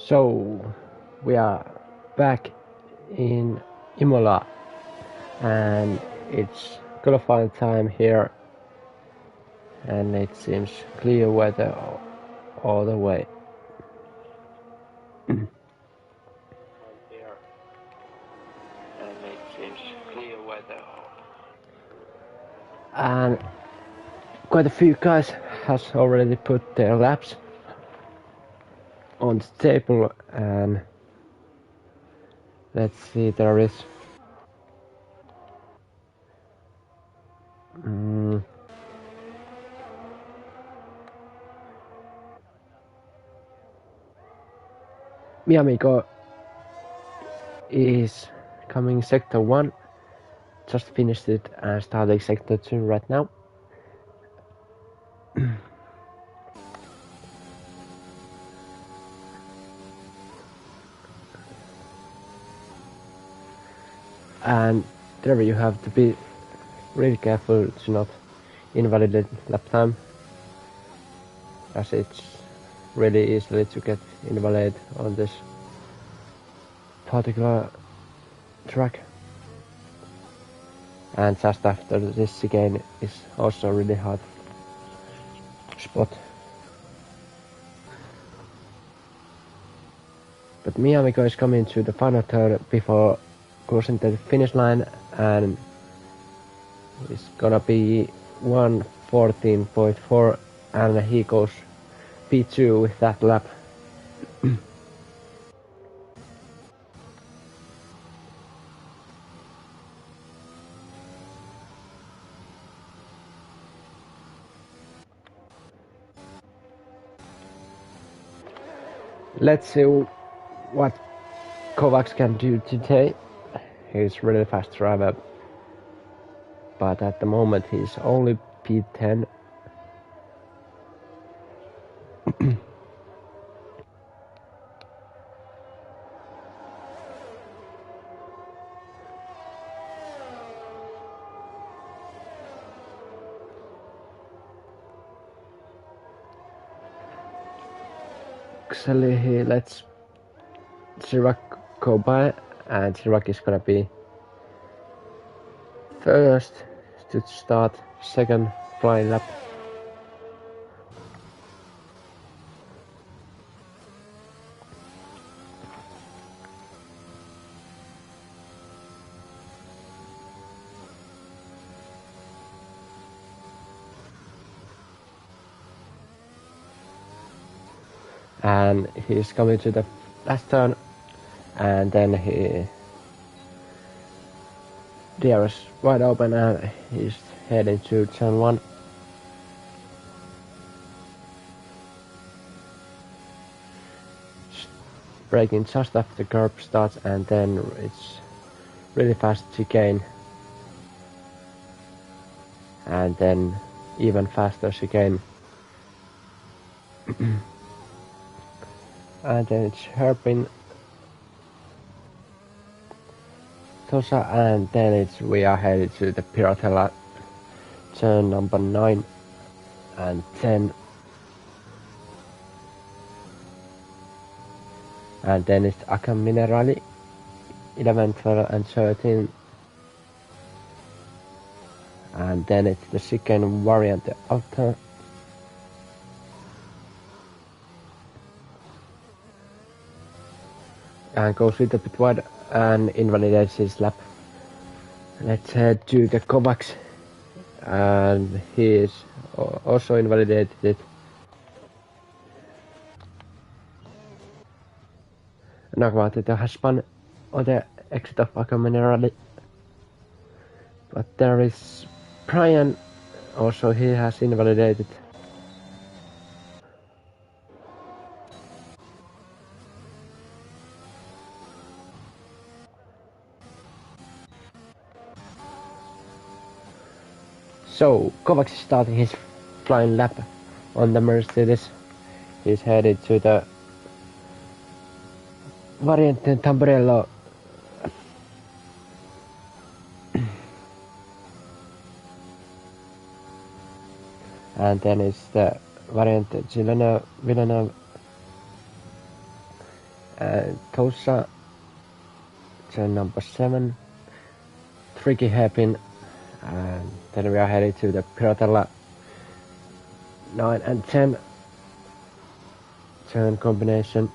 So we are back in Imola and it's qualifying time here and it seems clear weather all the way. And quite a few guys has already put their laps on the table, and let's see, there is mi amigo is coming sector 1, just finished it and starting sector 2 right now. And there you have to be really careful to not invalidate lap time, as it's really easily to get invalid on this particular track. And just after this chicane is also really hard spot. But mi amigo is coming to the final turn before crossing the finish line, and it's gonna be 1:14.4, and he goes P2 with that lap. Let's see what Kovacs can do today. He's really fast driver, but at the moment he's only P10. Actually, he lets Chirac go by, and Chirac is gonna be first to start second flying lap. And he's coming to the last turn, and then there is wide open and he's heading to turn 1. Braking just after the curb starts, and then it's really fast chicane, and then even faster chicane. And then it's hairpin Tosa, and then we are headed to the Piratella turn number 9 and 10. And then it's Akam Minerali 11, 12 and 13. And then it's the chicane variant, the Alta. And goes a little bit wide and invalidates his lap. Let's head to the Kovacs, and he is also invalidated it. Nagvatita has spun on the exit of Akam Minerali. But there is Brian, also he has invalidated. So Kovacs is starting his flying lap on the Mercedes. He's headed to the Variante Tamburello. And then it's the Variante Villeneuve. Tosa, turn number 7, tricky hairpin, and then we are headed to the Pirotella 9 and 10 turn combination,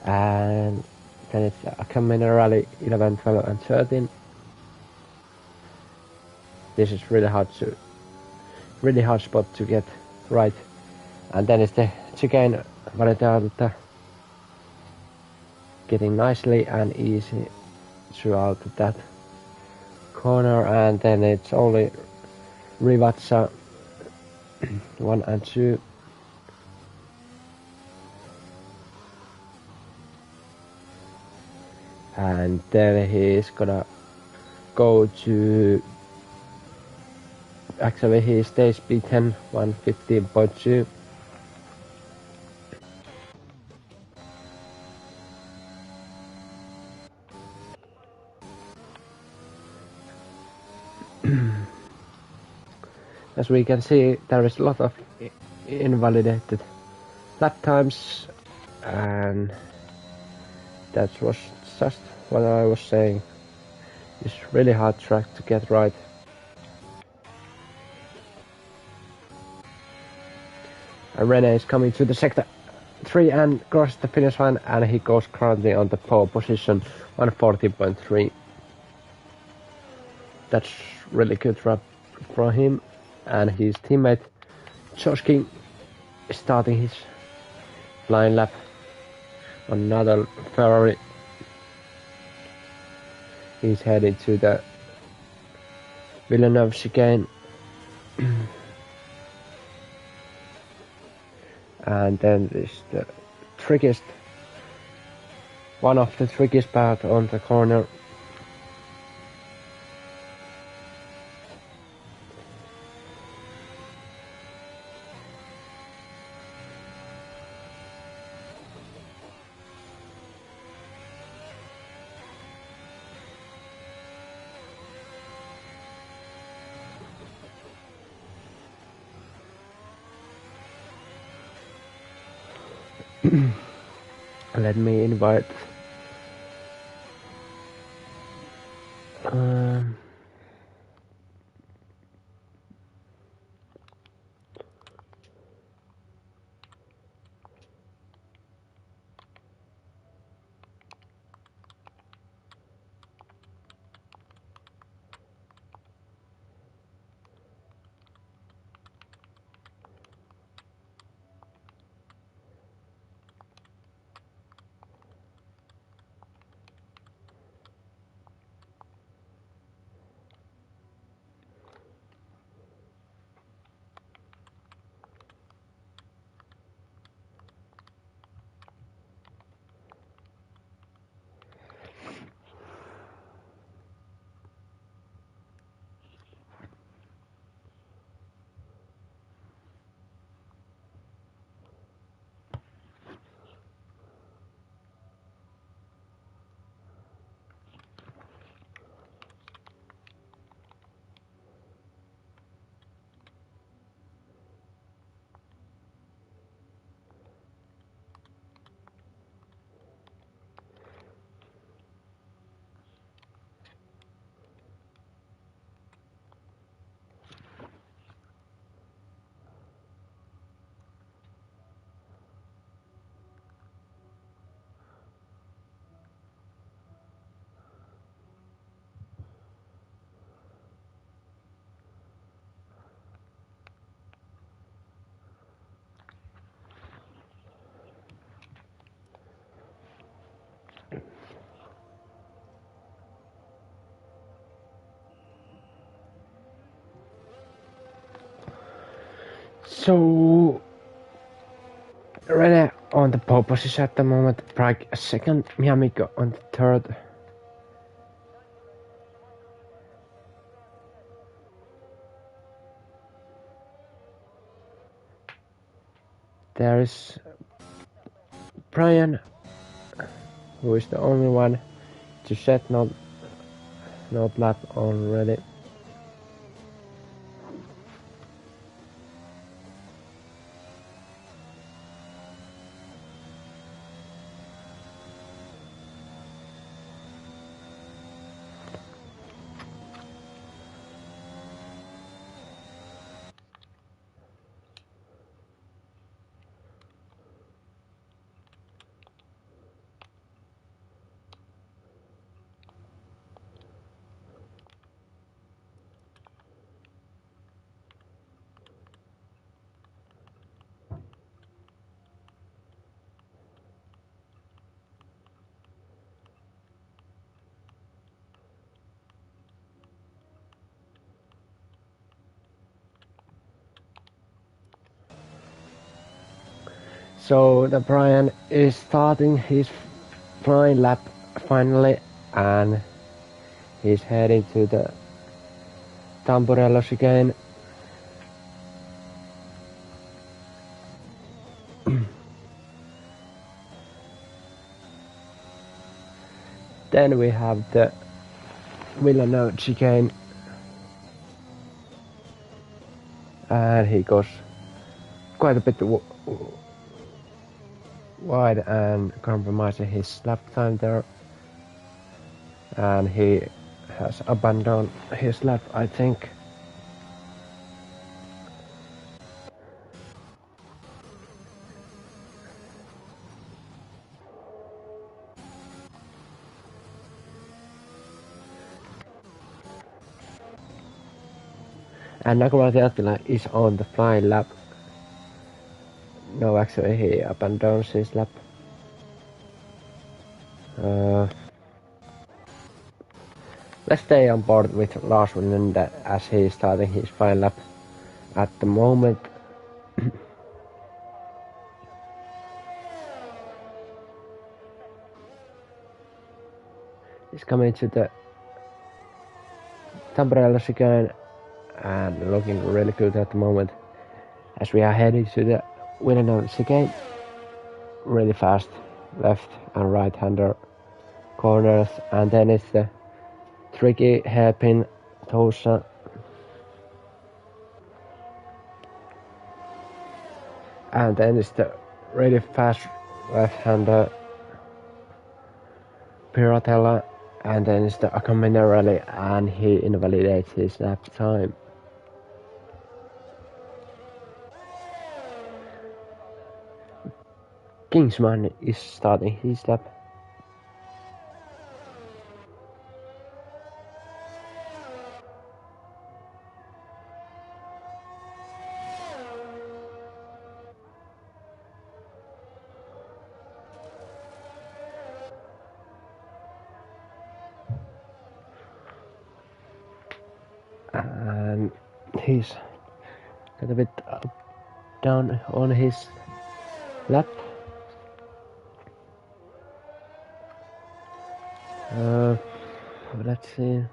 and then it's a Camino Rally 11, 12 and 13. This is really hard spot to get right, and then it's the chicane Varietalta, getting nicely and easy throughout that corner, and then it's only Rivatsa 1 and 2. And then he's gonna go to, actually he stays B10 115.2. As we can see, there is a lot of invalidated lap times, and that was just what I was saying. It's really hard track to get right. And Rene is coming to the sector 3 and crosses the finish line, and he goes currently on the pole position 140.3. That's really good rap from him, and his teammate Josh King is starting his line lap on another Ferrari. He's heading to the Villeneuve chicane. And then this the trickiest, one of the trickiest part on the corner. Let me invite So Rene on the pole position at the moment, Prague second, Miamico on the third. There is Brian, who is the only one to set not lap already. So the Brian is starting his flying lap finally, and he's heading to the Tamburellos again. Then we have the Villanova chicane, and he goes quite a bit wide and compromising his lap time there, and he has abandoned his lap, I think. And Nagamati Attila is on the flying lap. No, actually he abandons his lap. Let's stay on board with Lars Wilander as he is starting his flying lap at the moment. He's coming to the Tamburellos again and looking really good at the moment as we are heading to the Villanova chicane. Really fast left and right hander corners, and then it's the tricky hairpin Tosa, and then it's the really fast left hander Piratella, and then it's the Akamine rally, and he invalidates his lap time. Kingsman is starting his lap. And he's got a bit down on his lap. Let's see.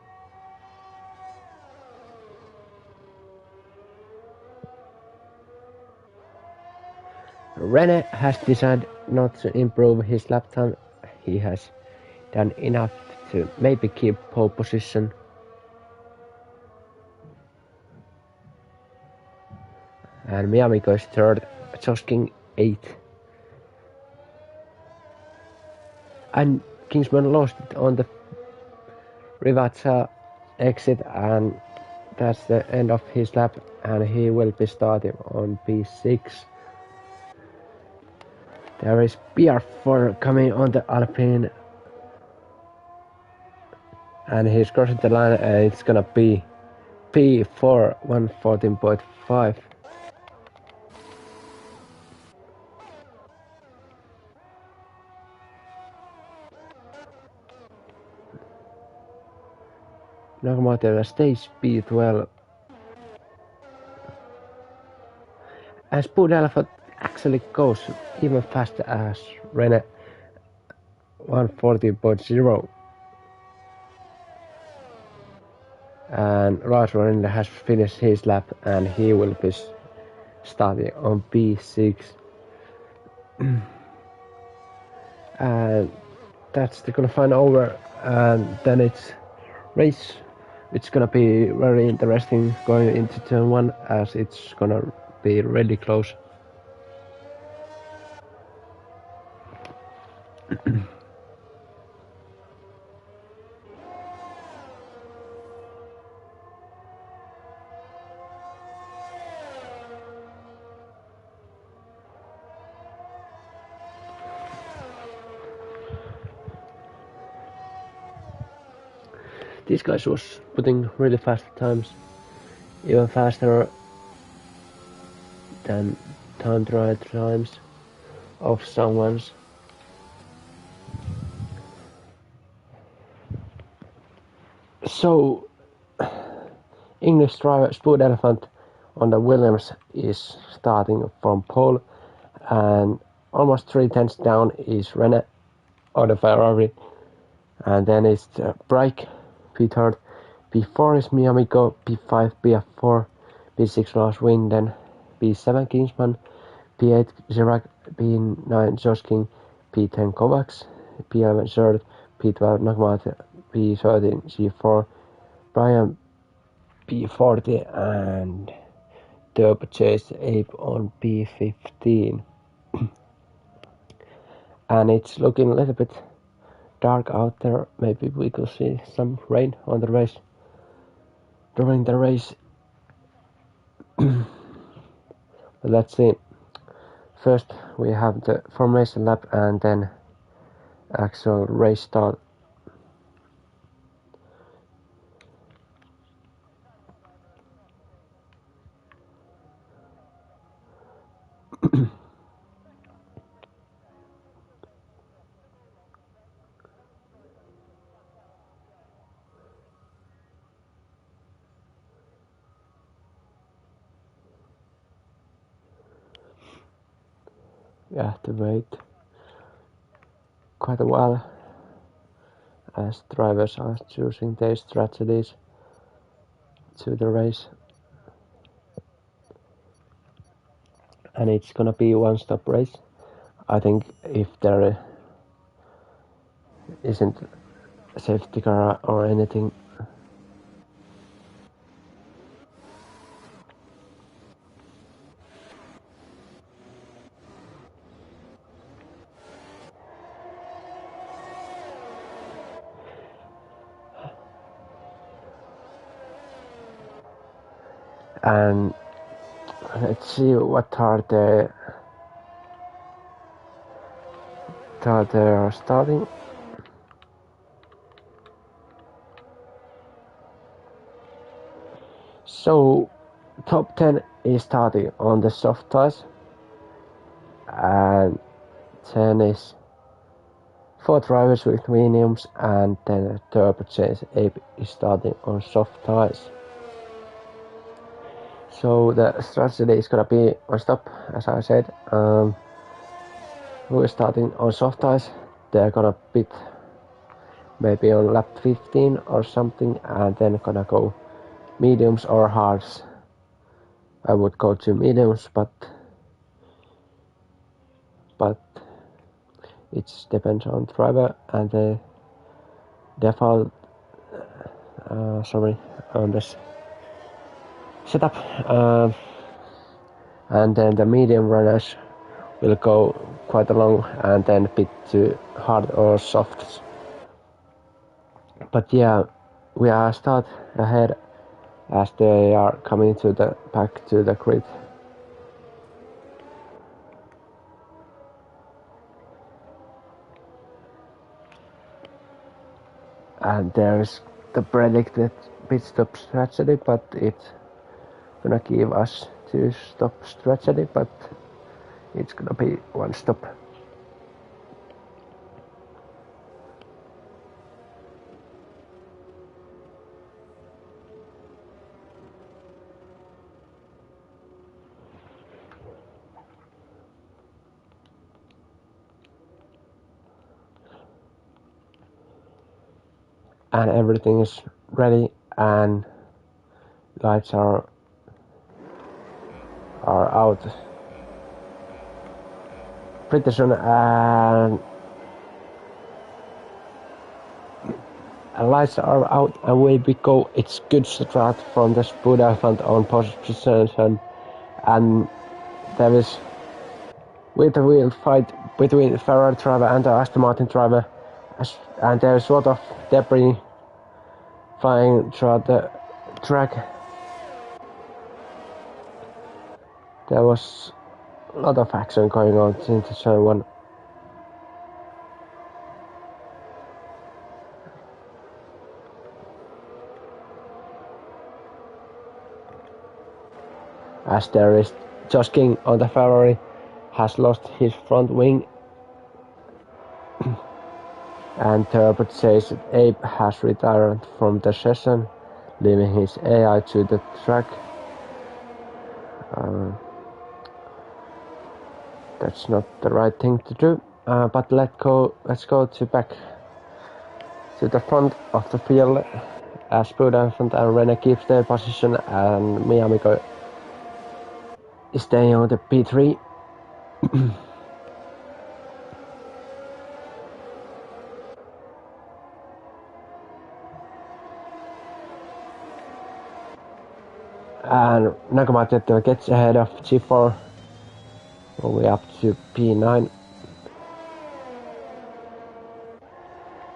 Rene has decided not to improve his lap time. He has done enough to maybe keep pole position. And Miami goes third, Josking 8th. And Kingsman lost it on the Rivacha exit, and that's the end of his lap, and he will be starting on P6. There is PR4 coming on the Alpine, and he's crossing the line, and it's gonna be P4 114.5. Nagamati stays P12. And Spoon Elephant actually goes even faster as Rene 140.0. And Lars Wilander has finished his lap, and he will be starting on P6. And that's the qualifying over, and then it's race. It's gonna be very interesting going into turn 1, as it's gonna be really close. These guys was putting really fast times, even faster than time trial times of someone's. So, English driver Spoon Elephant on the Williams is starting from pole, and almost 3 tenths down is Renault or the Ferrari, and then it's the Brake, P3, P4 is Miami Go, P5 BF4, P6 Lars Wing, then P7 Kingsman, P8 Zirac, P9 Josh King, P10 Kovacs, P11 Third, P12 Nagmat, P13 C4, Brian P40, and Turbo Chase Ape on P15. And it's looking a little bit dark out there. Maybe we could see some rain on the race during the race. But let's see. First we have the formation lap and then actual race start. We have to wait quite a while as drivers are choosing their strategies to the race. And it's gonna be one stop race. I think if there isn't a safety car or anything. And let's see what car they are starting. So top 10 is starting on the soft tires, and 10 is 4 drivers with mediums, and then Turbo Chase Ape is starting on soft tires. So the strategy is gonna be on stop, as I said. Who is starting on soft tires? They're gonna pit maybe on lap 15 or something, and then gonna go mediums or hards. I would go to mediums, but it depends on driver and the default. On this setup, and then the medium runners will go quite along and then pit to hard or softs. But yeah, we are start ahead as they are coming to the back to the grid. And there's the predicted pit stop strategy, but it's gonna give us 2 stop strategy, but it's gonna be 1 stop. And everything is ready and lights are out pretty soon, and lights are out and away we go. It's good start from the Spud Elephant on position, and there is with the wheel fight between the Ferrari driver and the Aston Martin driver, and there's a lot of debris flying throughout the track. There was a lot of action going on into turn 1. As there is Josh King on the Ferrari has lost his front wing, and Turbo Chase Ape has retired from the session, leaving his AI to the track. That's not the right thing to do. But let's go back to the front of the field as Prudence and Rene keeps their position and Miamico is staying on the P3. And Nagamatete gets ahead of G4 all the way up to P9.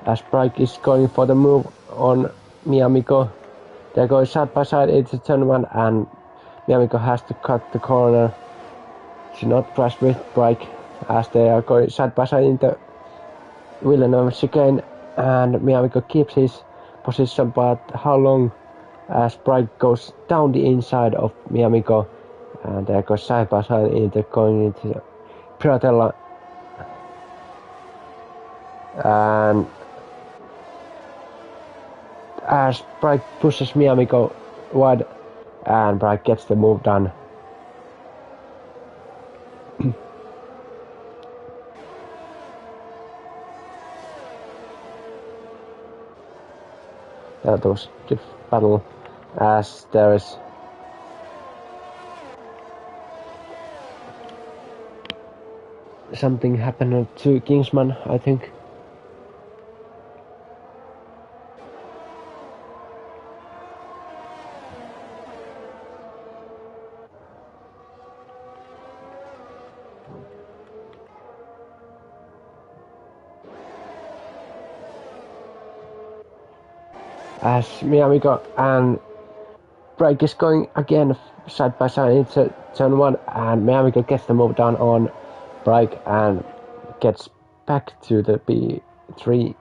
As Brake is going for the move on Miamico. They're going side by side into turn 1 and Miamico has to cut the corner to not crash with Brake as they are going side by side into Villeneuve chicane and Miamico keeps his position, but how long as Brake goes down the inside of Miamico and they go side by side going into Piratella and as Brake pushes Miamico wide and Brake gets the move done. That was a good battle as there is something happened to Kingsman, I think. As Miamico and Brake is going again side by side into turn 1 and Miamico gets the move down on Brake and gets back to the P3.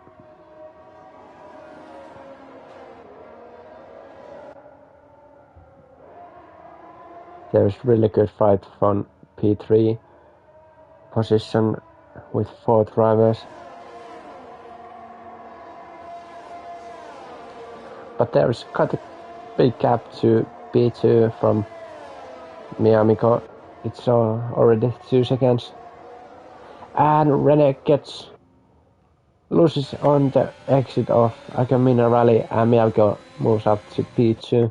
There's really good fight from P3 position with 4 drivers. But there is quite a big gap to P2 from Miamico. It's already 2 seconds. And Rene loses on the exit of Agamina Rally and Miamico moves up to P2.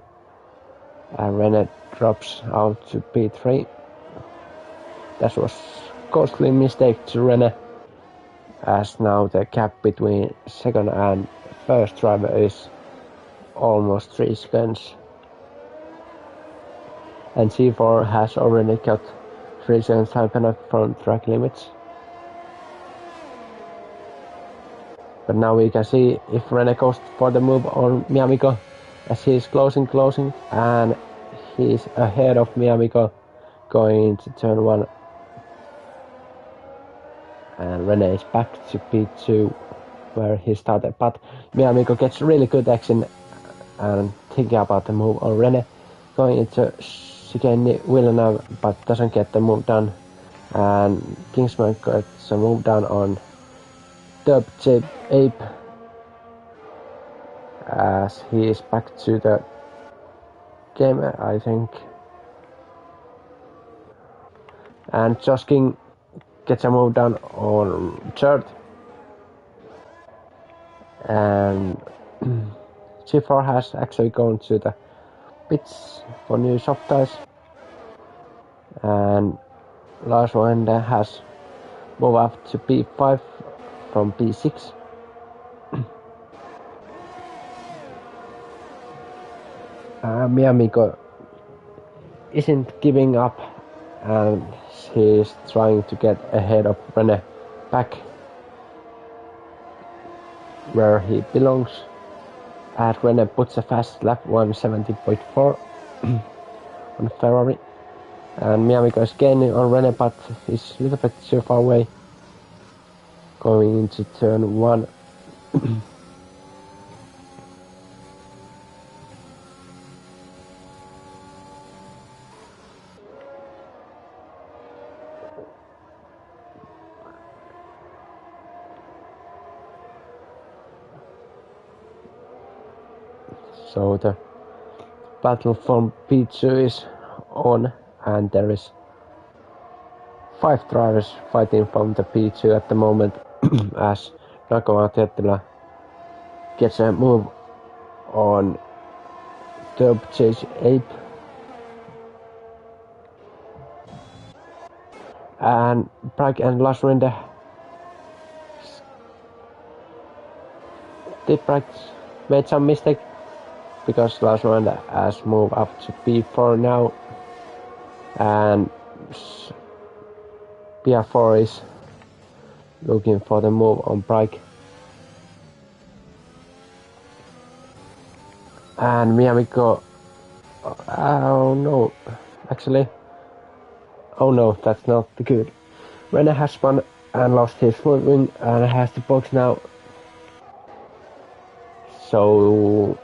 And Rene drops out to P3. That was a costly mistake to Rene, as now the gap between second and first driver is almost 3 seconds. And C4 has already got 3 seconds time penalty from track limits. But now we can see if Rene goes for the move on Miamico as he is closing and he is ahead of Miamico going into turn 1. And Rene is back to P2 where he started, but Miamico gets really good action and thinking about the move on Rene going into chicane Villeneuve but doesn't get the move done, and Kingsman gets a move down on Dub Ape as he is back to the game, I think. And Josh King gets a move down on third. And G4 has actually gone to the pits for new soft tires. And Lars Wende has moved up to P5 from P6. Miamico isn't giving up and he's trying to get ahead of Rene back where he belongs. And Rene puts a fast lap 170.4 on Ferrari. And Miamico is gaining on Rene but is a little bit too far away going into turn 1. So the battle from P2 is on and there is 5 drivers fighting from the P2 at the moment as Nakama gets a move on Turbo Chase Ape. And Bragg and Lars Rinde did Bragg made some mistake because Lars Rinde has moved up to P4 now, and PR4 is looking for the move on Bragg. And Miyamiko, oh no, actually, oh no, that's not good. Rene has spun and lost his front wing and has the box now. So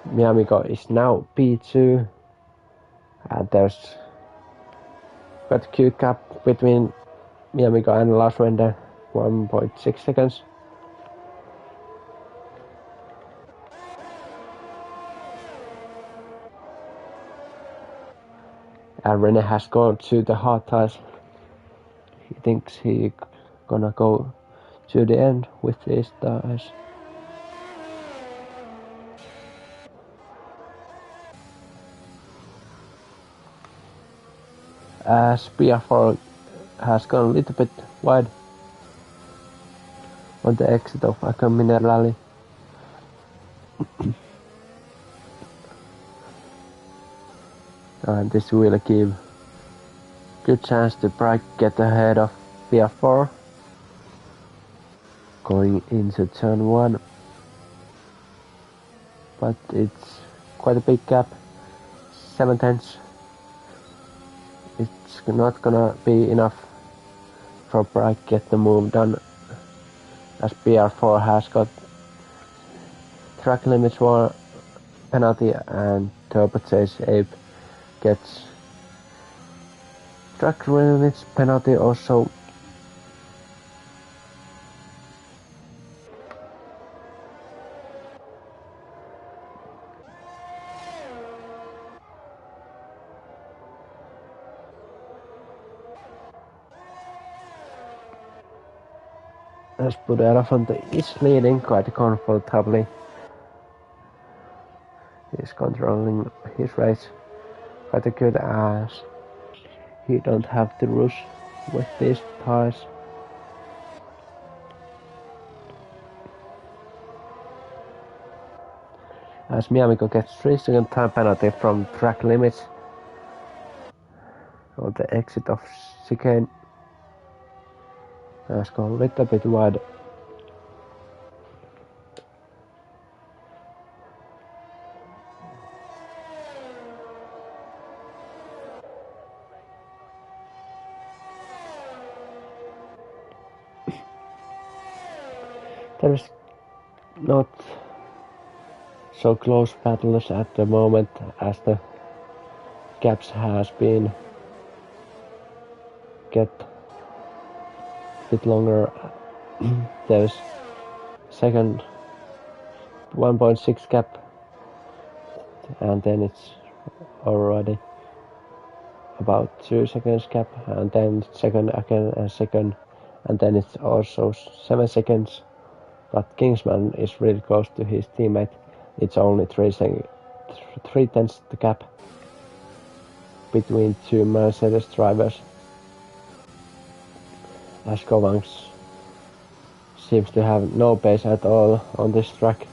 Miyamiko is now P2, and there's got a cute gap between Miyamiko and Lars Rende, 1.6 seconds. And Rene has gone to the hard tires. He thinks he gonna go to the end with these tires. As PR4 has gone a little bit wide on the exit of Akon Minerali. And this will give good chance to Bragg get ahead of PR4 going into turn 1, but it's quite a big gap, 7 tenths. It's not gonna be enough for Bragg get the move done, as PR4 has got track limits 1 penalty and Turbo Chase Ape gets track limits penalty also. As Buderafante is leading quite comfortably. He's controlling his race quite good as he don't have to rush with these tires. As Miyamiko gets 3-second time penalty from track limits on the exit of chicane. Has gone a little bit wide. There's not so close battles at the moment as the gaps has been get a bit longer. There's second 1.6 gap, and then it's already about 2 seconds gap, and then second again and second, and then it's also 7 seconds. But Kingsman is really close to his teammate. It's only 3 tenths the gap between two Mercedes drivers. As Kovacs seems to have no pace at all on this track.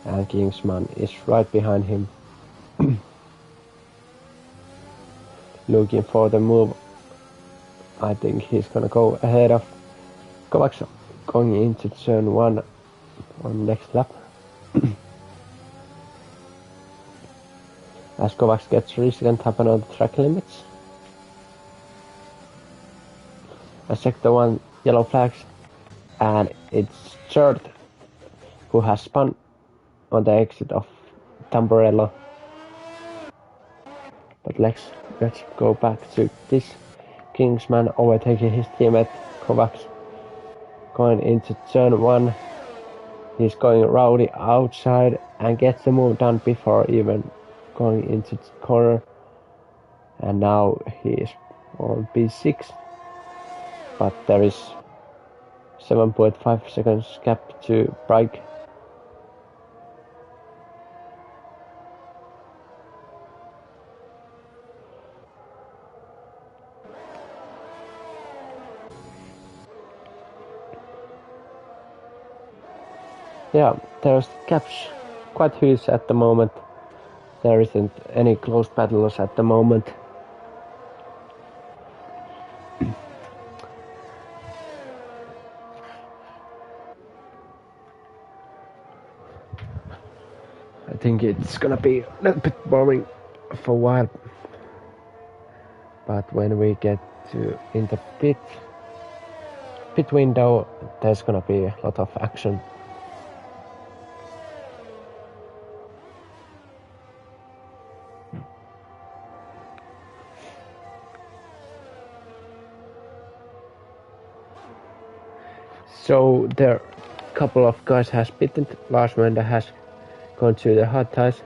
And Kingsman is right behind him. Looking for the move. I think he's gonna go ahead of Kovacs going into turn 1 on next lap. As Kovacs gets 3-second happen on the track limits. A sector 1 yellow flags, and it's Chert who has spun on the exit of Tamburello. But let's go back to this. Kingsman overtaking his teammate Kovacs going into turn 1. He's going rowdy outside and gets the move done before even going into the corner, and now he is on P6, but there is 7.5 seconds gap to break. Yeah, there's gaps quite huge at the moment. There isn't any close battles at the moment. I think it's gonna be a little bit boring for a while, but when we get to in the pit window, there's gonna be a lot of action. So there couple of guys has bitten. Lars Wende has gone to the hard tires,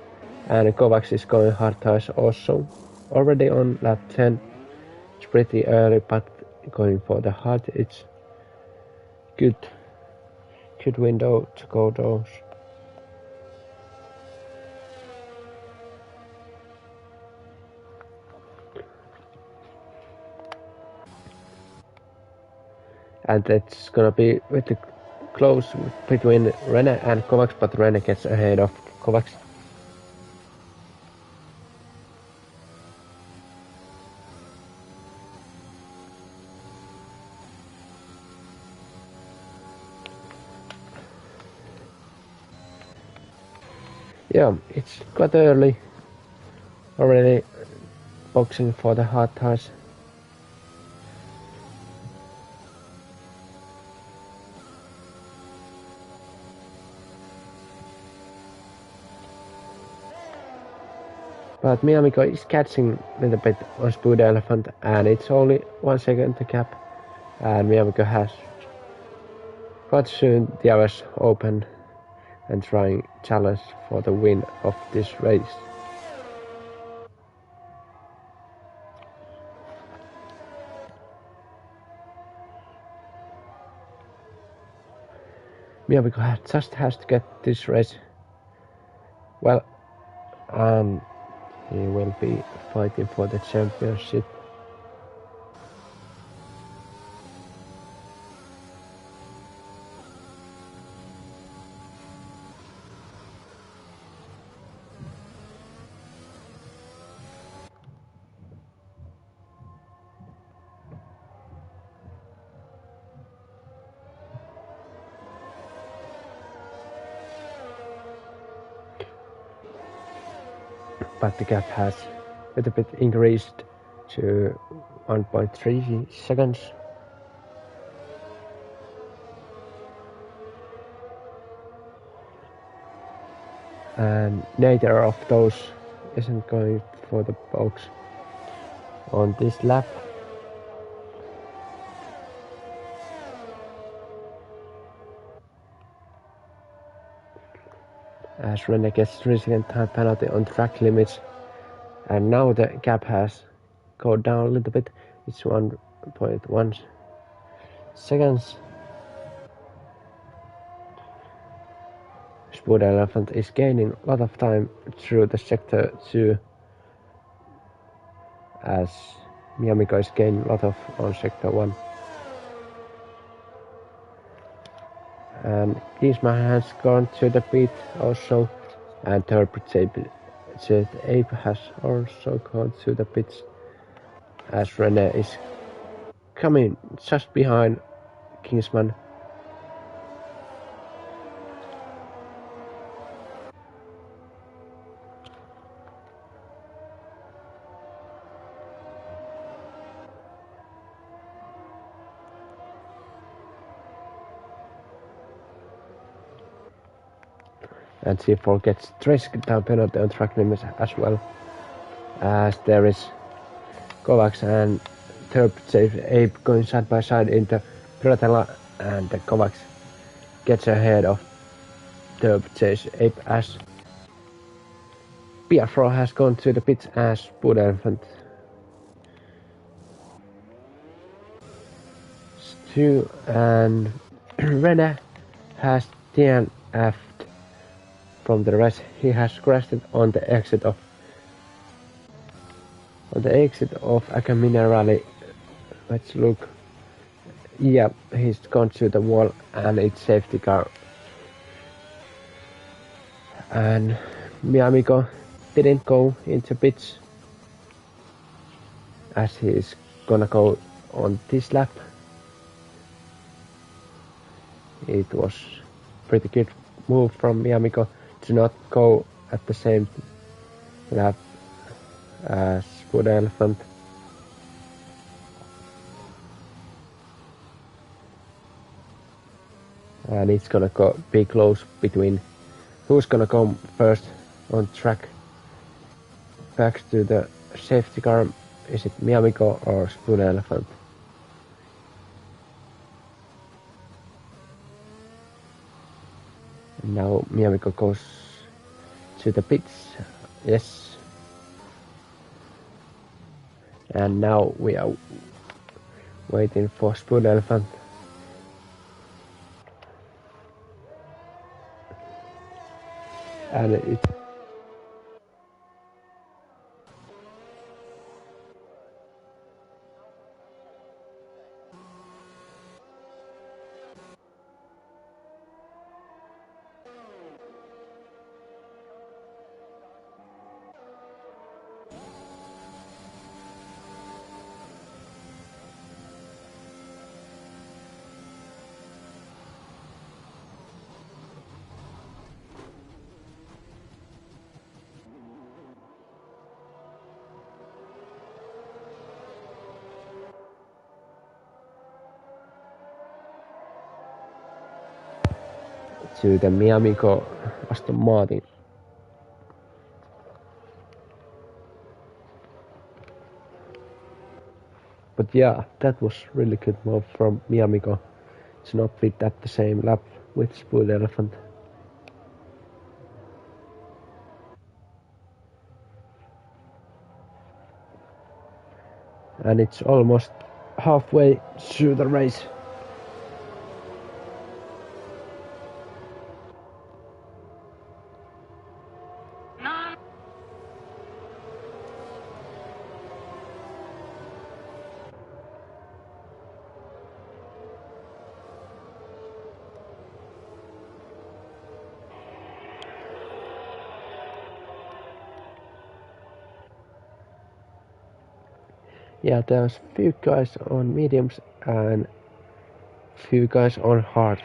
and Kovacs is going hard tires also. Already on lap 10. It's pretty early, but going for the hard, it's good window to go those. And it's gonna be really close between Rene and Kovacs, but Rene gets ahead of Kovacs. Yeah, it's quite early. Already boxing for the hard tires. But Miamico is catching a little bit on Spood Elephant, and it's only 1 second to cap. And Miamico has quite soon the hours open and trying challenge for the win of this race. Miamico just has to get this race well, and he will be fighting for the championship. But the gap has a little bit increased to 1.3 seconds. And neither of those isn't going for the box on this lap. As Rene gets 3 second time penalty on track limits, and now the gap has gone down a little bit. It's 1.1 seconds. Spood Elephant is gaining a lot of time through the sector 2, as Miamico is gaining a lot of on sector 1. And Giesman has gone to the pit also, and Jet Ape has also gone to the pits, as Rene is coming just behind Kingsman. And C4 gets 3 second time penalty on track limits as well, as there is Kovacs and Jet Ape going side by side in the Pratella, and the Kovacs gets ahead of Jet Ape as Piafro has gone to the pits as Wood Elephant. Stu and Rene has DNF'd from the race. He has crashed on the exit of Akamina Rally. Let's look. Yeah, he's gone to the wall and it's safety car. And mi amigo didn't go into pits as he's gonna go on this lap. It was pretty good move from mi amigo to not go at the same lap as Wood Elephant. And it's gonna be close between who's gonna come first on track back to the safety car. Is it mi amigo or Wood Elephant? And now mi amigo goes to the pits. Yes. And now we are waiting for Wood Elephant. And it to the mi amigo Aston Martin. But yeah, that was really good move from mi amigo to not fit at the same lap with Wood Elephant. And it's almost halfway through the race. Yeah, there's few guys on mediums and few guys on hards.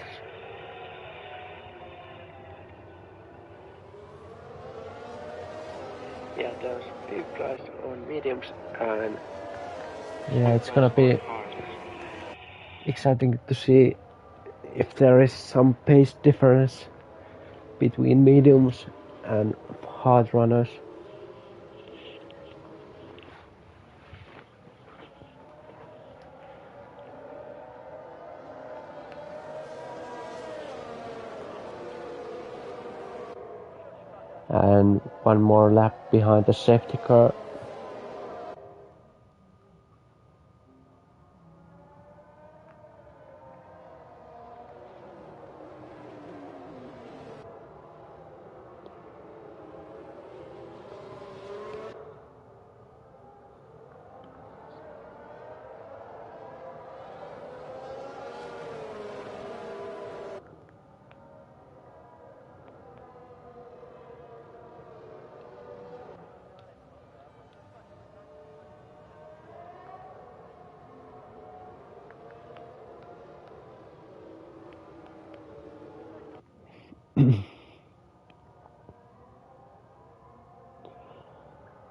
Yeah, there's few guys on mediums and yeah, it's gonna be exciting to see if there is some pace difference between mediums and hard runners. And one more lap behind the safety car.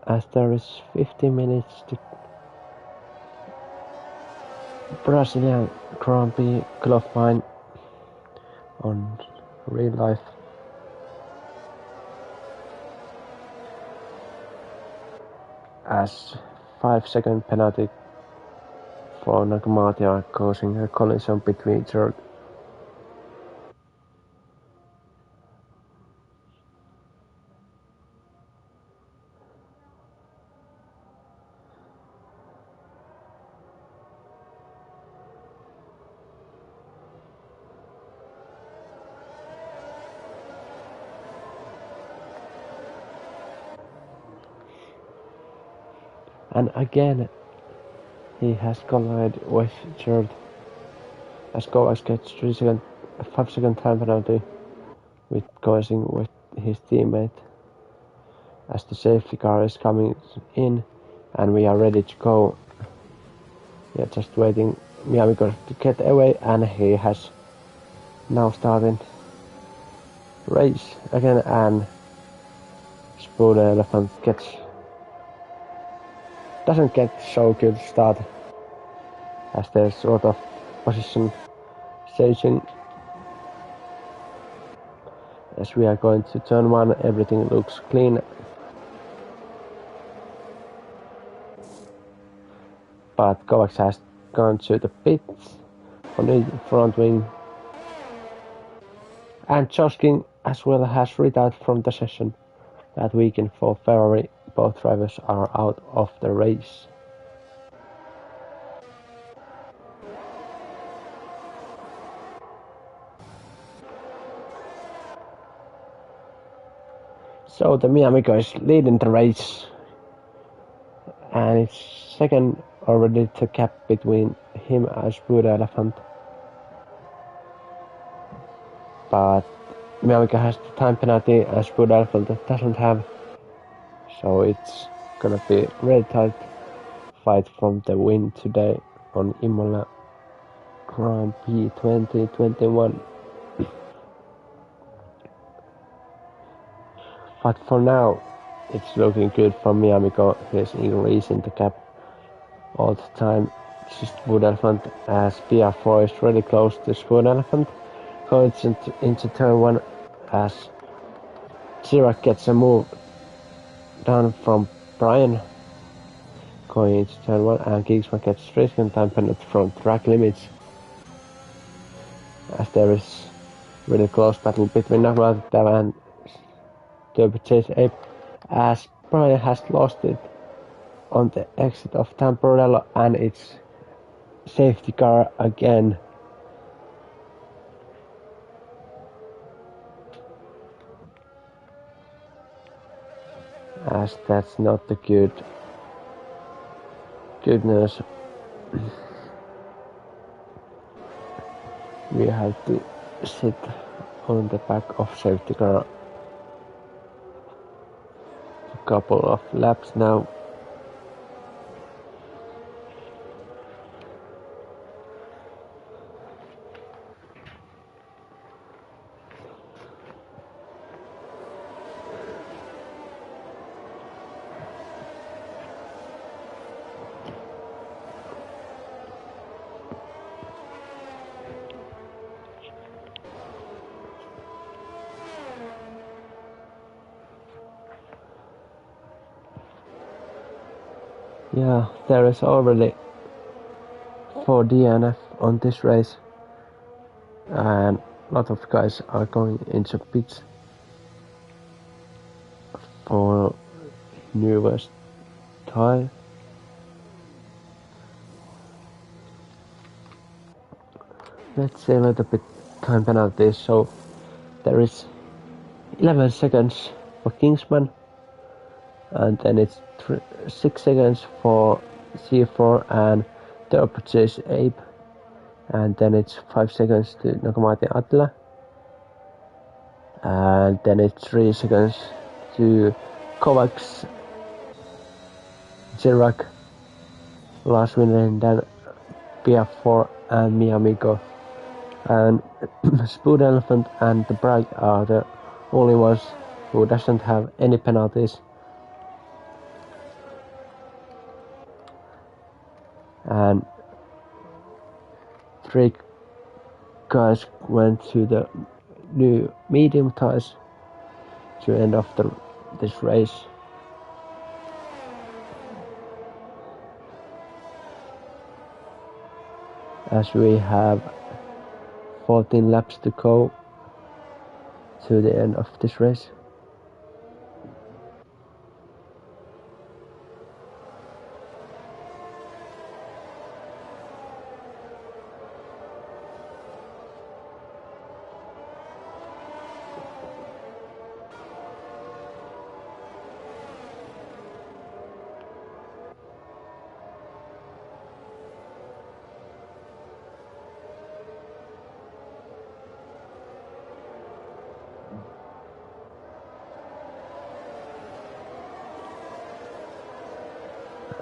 As there is 15 minutes to Brazilian Grand Prix qualifying on real life. As 5-second penalty for Nagamatia causing a collision between third. And again, he has collided with Gerard as Kovacs gets 5-second time penalty with coercing with his teammate as the safety car is coming in and we are ready to go. We are just waiting Miami to get away and he has now started race again and Spoon Elephant doesn't get so good start as there's sort of position staging. As we are going to turn 1, everything looks clean. But Kovacs has gone to the pits on the front wing. And Joskin as well has retired from the session. That weekend for Ferrari, both drivers are out of the race. So the Miami guy is leading the race. And it's second already the gap between him and Spoon Elephant. But Miami has the time penalty and Spoon Elephant doesn't have. So it's gonna be really tight fight from the win today on Imola Grand Prix 2021. But for now, it's looking good for Miami. He's increasing the gap all the time. Just Spoon Elephant as PR4 is really close to Spoon Elephant. Going into turn 1 as Chirac gets a move down from Brian. Going into turn 1 and Kingsman gets 3-second time penalty from track limits. As there is really close battle between Naglat and Derby Chase Ape as Brian has lost it on the exit of Tamburello and it's safety car again. As that's not the good news. We have to sit on the back of safety car a couple of laps now. Yeah, there is already 4 DNF on this race and a lot of guys are going into pits for newest tire. Let's see a little bit time penalties. So there is 11 seconds for Kingsman and then it's 6 seconds for C4 and Turbo Chase Ape and then it's 5 seconds to Nagamati Attila and then it's 3 seconds to Kovacs, Chirac, last winner and then PF4 and Miamigo and Spoon Elephant and the Bragg are the only ones who doesn't have any penalties. And 3 guys went to the new medium tires to end off this race. As we have 14 laps to go to the end of this race.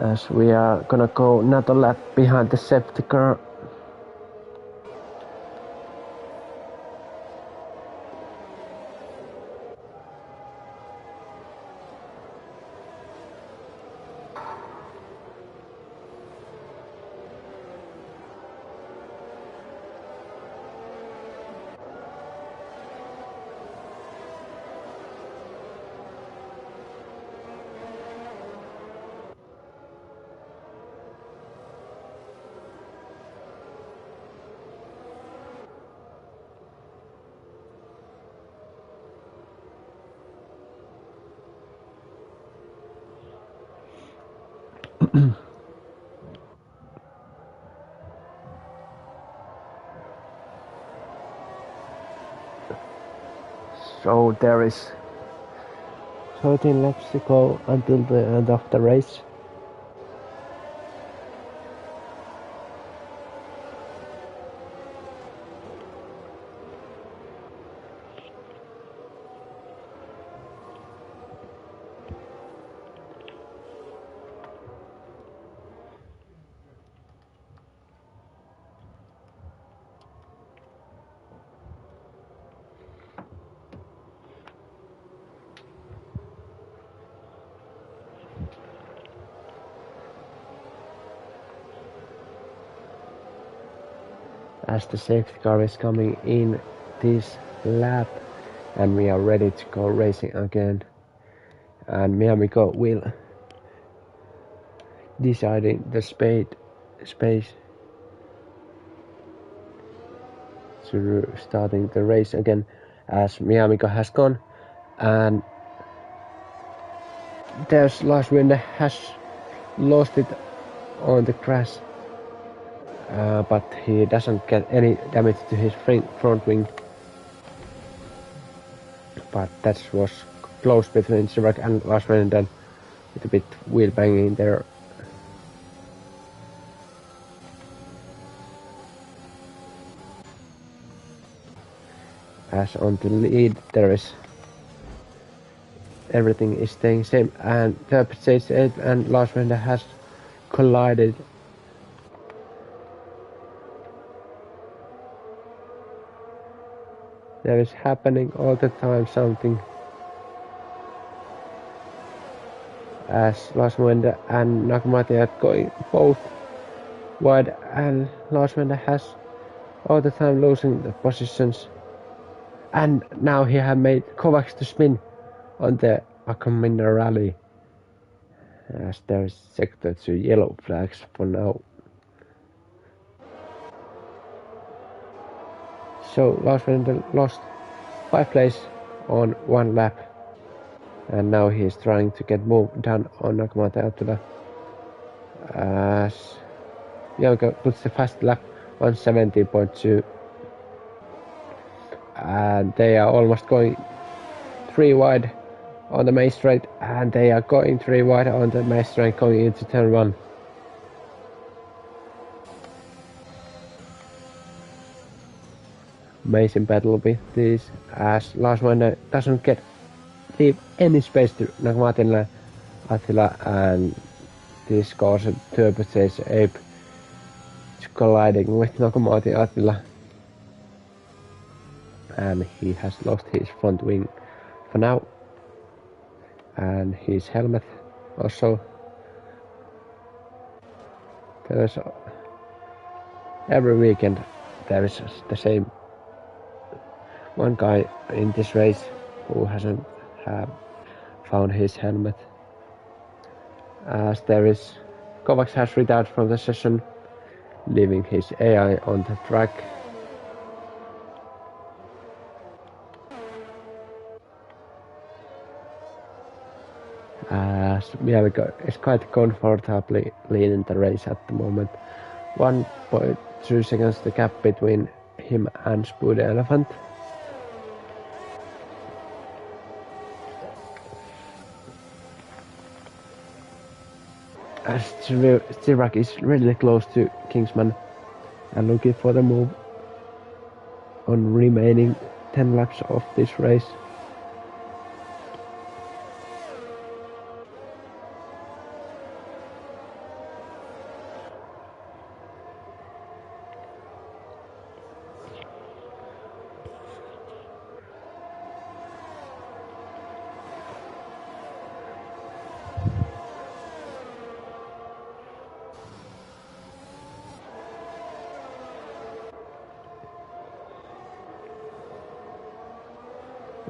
as we are gonna go another lap behind the safety car. So there is 13 laps to go until the end of the race. As the safety car is coming in this lap and we are ready to go racing again, and mi amigo will deciding the space to starting the race again, as mi amigo has gone and there's Lars Winne has lost it on the crash, but he doesn't get any damage to his front wing. But that was close between Chirac and Lars Winne, then with a bit wheel banging there. As on the lead there is everything is staying same, and third stage 8 and Lars Winne has collided. There is happening all the time something, as Lars Winne and Nagamati are going both wide, and Lars Winne has all the time losing the positions, and now he have made Kovacs to spin on the Akamina rally, as there is sector 2 yellow flags for now. So Lars Winne lost 5 places on 1 lap, and now he is trying to get more done on Nagamati Attila, as Bianca puts the fast lap on 17.2, and they are almost going 3 wide on the main straight, and they are going 3 wide on the main straight going into turn 1. Amazing battle with this, as Lars Winne doesn't leave any space to Nagamati Attila, and this causes Turbocharged Ape to colliding with Nagamati Attila, and he has lost his front wing for now, and his helmet also. There's every weekend there is the same one guy in this race who hasn't found his helmet, as there is Kovacs has retired from the session, leaving his AI on the track. As Bianca is quite comfortably leading the race at the moment. 1.2 seconds the gap between him and Spoo the Elephant. As Chirac is really close to Kingsman and looking for the move on remaining 10 laps of this race.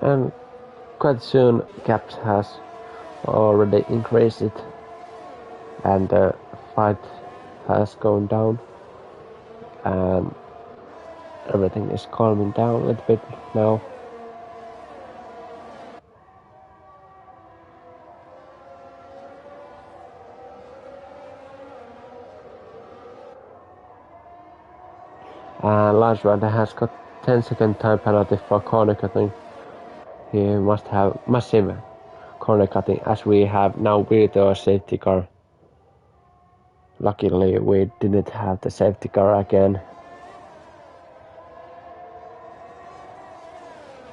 And quite soon Caps has already increased it, and the fight has gone down, and everything is calming down a little bit now. And Lars Rider has got 10-second time penalty for corner cutting. He must have massive corner cutting, as we have now with our safety car. Luckily we didn't have the safety car again.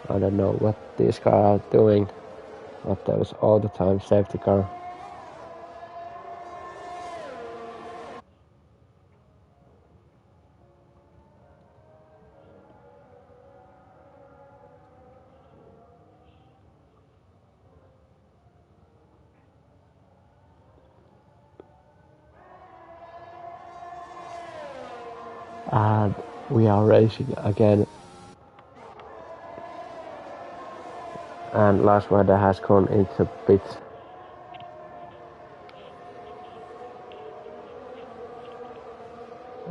I don't know what these cars are doing, but there was all the time safety car. And we are racing again. And Lars Rider has gone into pit.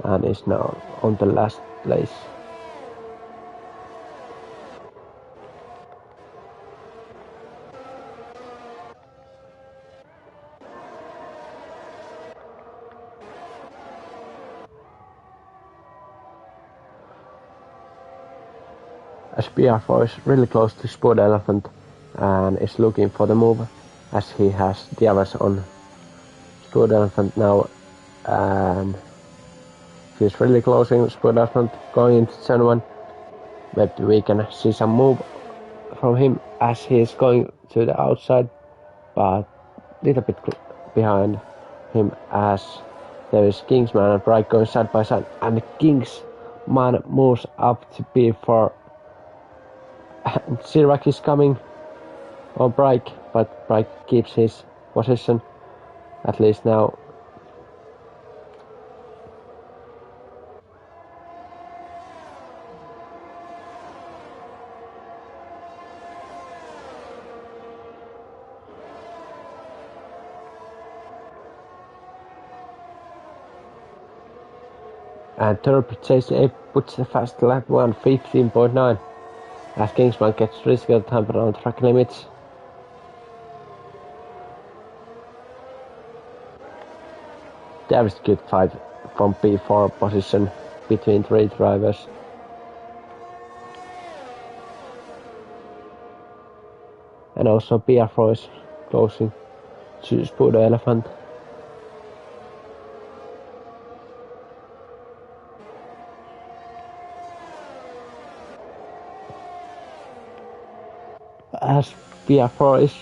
And is now on the last place. As PR4 is really close to Sport Elephant and is looking for the move, as he has Diavas on Sport Elephant now, and he's really closing Sport Elephant going into turn 1. Maybe we can see some move from him as he is going to the outside, but little bit behind him as there is Kingsman and Bright going side by side, and Kingsman moves up to P4. Sirac is coming on Bright, but Bright keeps his position, at least now. And Turbo JCA puts the fast lap 1:15.9 as Kingsman gets risky time around track limits. There is good fight from P4 position between 3 drivers. And also PR4 is closing to Sport Elephant. As PR4 is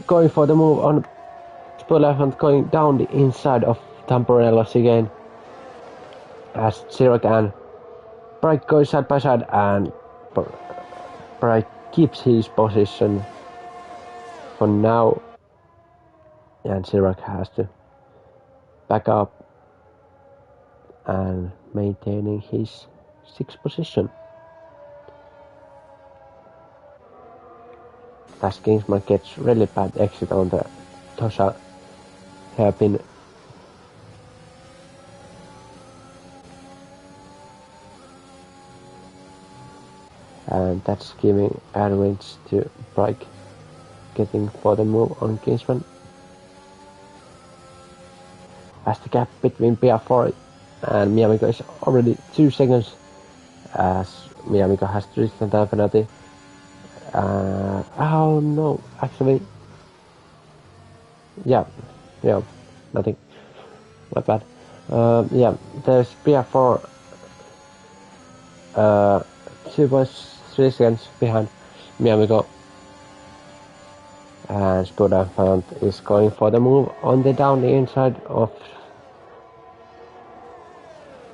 going for the move on Sport Elephant, going down the inside of Tamburellos again. As Sirac and Bright goes side by side, and Bright keeps his position for now, and Sirac has to back up and maintaining his 6th position. As Kingsman gets really bad exit on the Tosha hairpin. And that's giving advantage to Bright getting for the move on Kingsman. As the gap between PR4 and Miyamiko is already 2 seconds, as Miyamiko has to reach the time penalty. Oh no, actually, yeah, nothing, not bad. Yeah, there's PR4 2.3 seconds behind Miyamiko, and Sport Elephant is going for the move on the down the inside of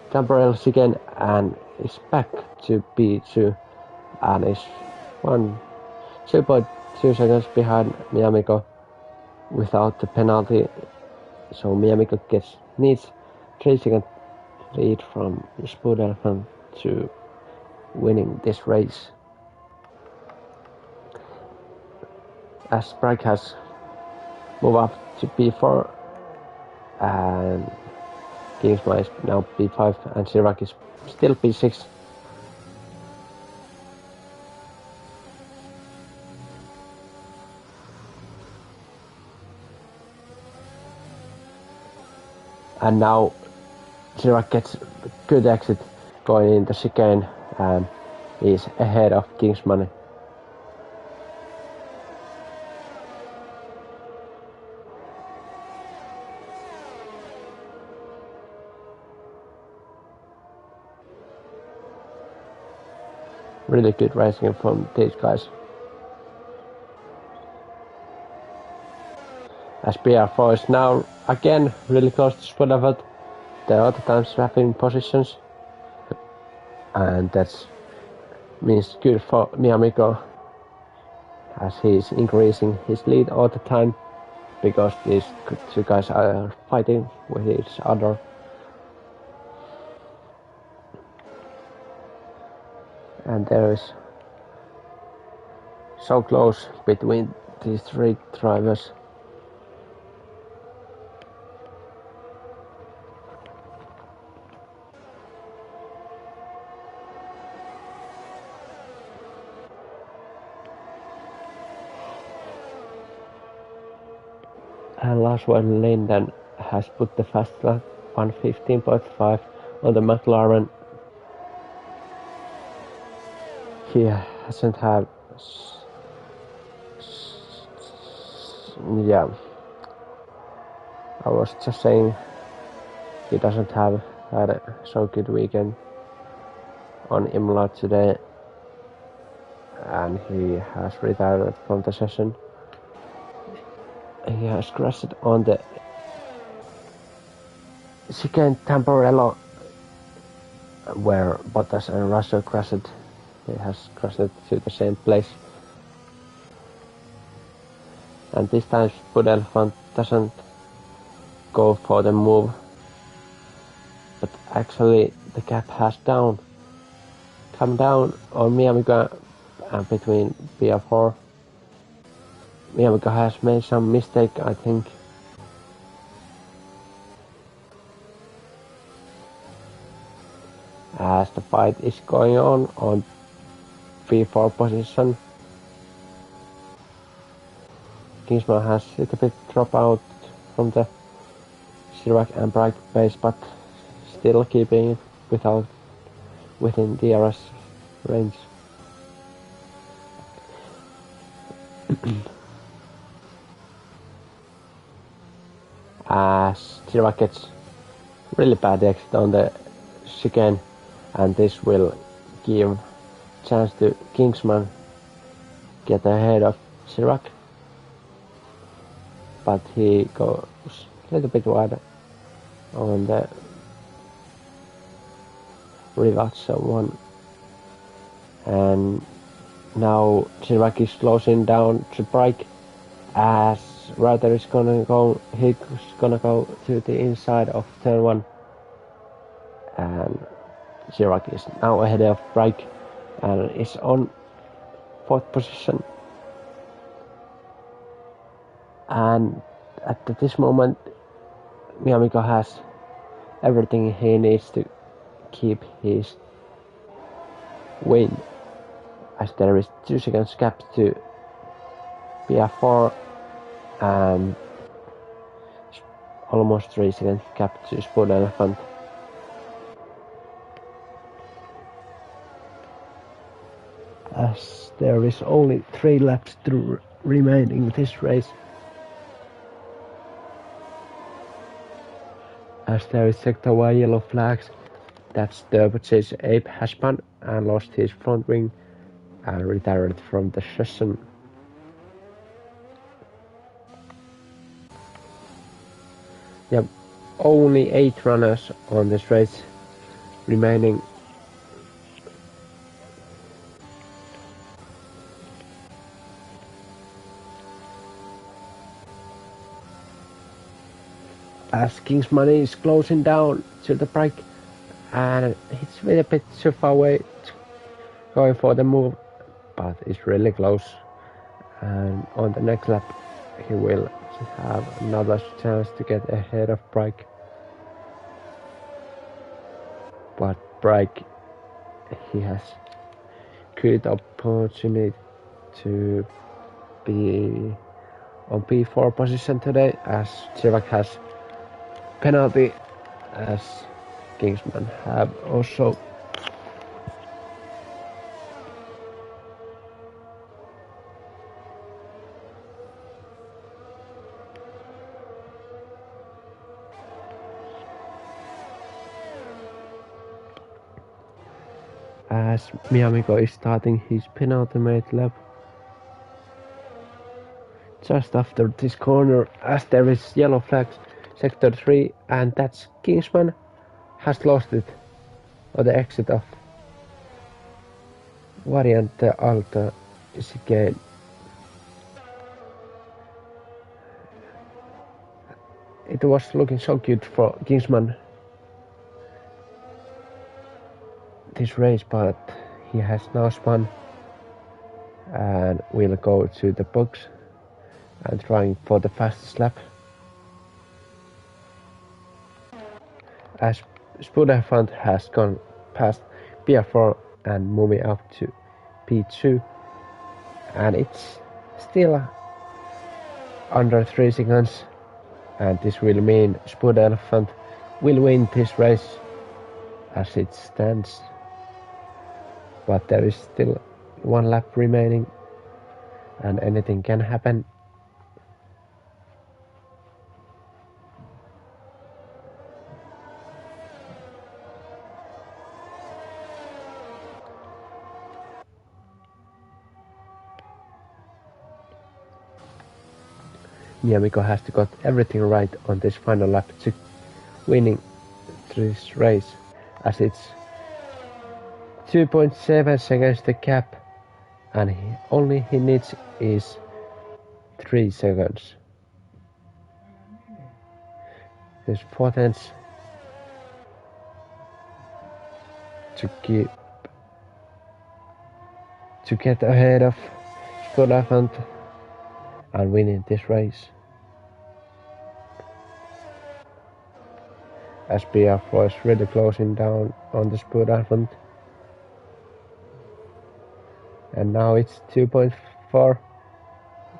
Tamburellos again, and is back to P2 and is 2.2 seconds behind Miyamiko without the penalty, so Miyamiko needs 3 second lead from Sport Elephant to winning this race. as Sprague has moved up to b4 and Kingsman is now b5 and Chirac is still b6. And now Chirac gets a good exit going in the chicane and is ahead of Kingsman. Really good racing from these guys. As BR4 is now again really close to Spodavot, the other times swapping positions, and that means good for Miamico as he's increasing his lead all the time because these two guys are fighting with each other. And there is so close between these three drivers. And last one, Linden has put the fast lap 1:15.5 on the McLaren. He hasn't had, yeah, I was just saying he doesn't have had a so good weekend on Imola today, and he has retired from the session. He has crashed on the chicane Tamborello where Bottas and Russell crashed. He has crashed to the same place. And this time Spud Elephant doesn't go for the move, but actually the gap has come down on Miamico and between BR4. Miamico has made some mistake, I think. As the fight is going on P4 position, Kingsman has a little bit drop out from the Chirac and Bright pace, but still keeping it within DRS range. As Chirac gets really bad exit on the chicane, and this will give chance to Kingsman get ahead of Chirac, but he goes a little bit wide on the Rivazzo one, and now Chirac is closing down to break as Ryder is gonna go, he's gonna go to the inside of turn 1, and Chirac is now ahead of break and is on 4th position. And at this moment Miamico has everything he needs to keep his win, as there is 2 seconds gap to PR4 and almost 3 seconds gap to Spud Elephant. As there is only 3 laps to remaining this race. As there is sector Y yellow flags, that's Turbo Chase Abe has spun and lost his front wing and retired from the session. Yep, only 8 runners on this race remaining. As Kingsman is closing down to the break, and it's a bit too far away going for the move, but it's really close. and on the next lap he will have another chance to get ahead of Brake. But Brake, he has good opportunity to be on P4 position today, as Chirac has penalty, as Kingsman have also. As Miamigo is starting his penultimate lap. Just after this corner, as there is yellow flag, sector 3, and that's Kingsman has lost it on the exit of Variante Alta is again. It was looking so good for Kingsman this race, but he has now spun and will go to the box and trying for the fastest lap. As Spuderfund has gone past P4 and moving up to P2, and it's still under 3 seconds, and this will mean Spuderfund will win this race as it stands, but there is still 1 lap remaining and anything can happen. Miamigo has to got everything right on this final lap to winning this race, as it's 2.7 seconds the gap, and he needs is 3 seconds. There's potential to get ahead of Spuderfund and winning this race. As PR4 is really closing down on the Spuderfund. And now it's 2.4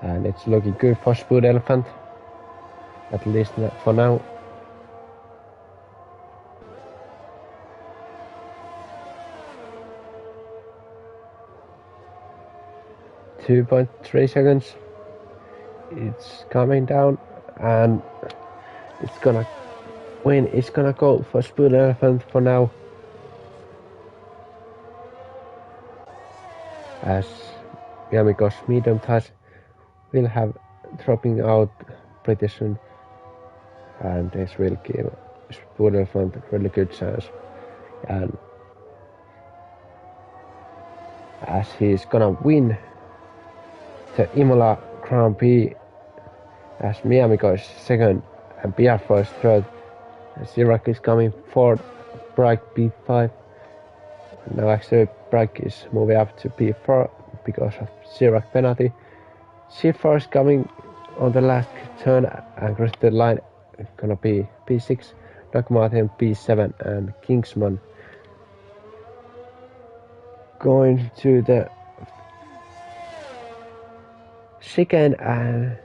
and it's looking good for Spuderfund, at least for now. .3 seconds. It's coming down and it's gonna win. It's gonna go for Spuderfund for now. As Miamigo's medium tires will have dropping out pretty soon, and this will give Spuderfund a really good chance. And as he's gonna win the Imola Grand Prix, as Miamigo is second and PR4 is third, and Chirac is coming fourth, Brake P5. Now actually Brake is moving up to P4 because of Chirac penalty. C4 is coming on the last turn and cross the line, gonna be P6, Doc Martin P7, and Kingsman going to the chicane and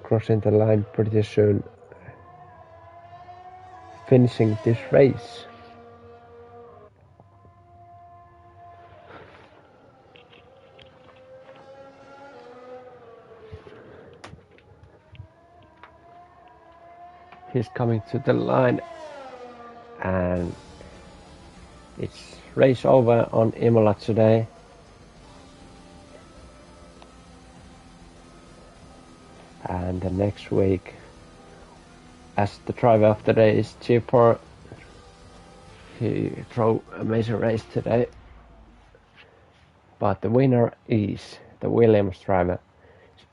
crossing the line pretty soon, finishing this race. He's coming to the line and it's race over on Imola today. And the next week, as the driver of the day is G4, he drove a major race today. But the winner is the Williams driver,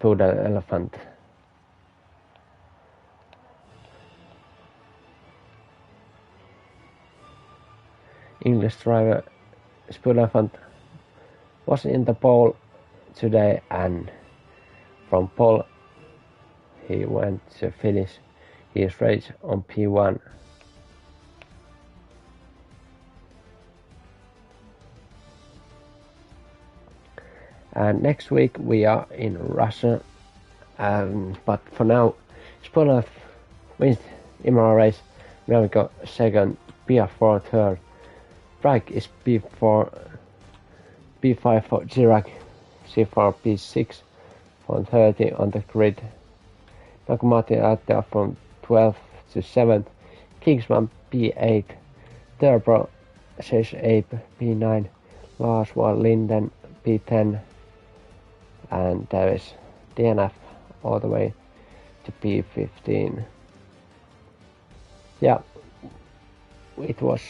Spuderfund. English driver Spuderfund was in the pole today, and from pole he went to finish his race on P1. And next week we are in Russia, but for now, Spoiler wins Imola race. We got second, PR4 third. Brake is B4, B5 for Chirac, C4, B6 from 30 on the grid. Nagamati out there from 12th to 7th. Kingsman B8, Turbo says Ape B9, Lars Van Linden B10, and there is DNF all the way to P15. Yeah, it was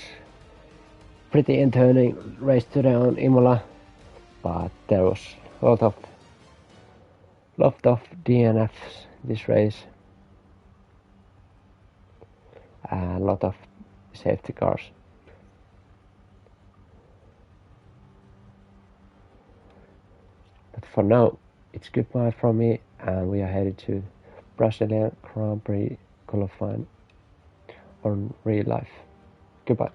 pretty entertaining race today on Imola, but there was a lot of DNFs this race, and a lot of safety cars. But for now, it's goodbye from me, and we are headed to Brazilian Grand Prix qualifying on real life. Goodbye.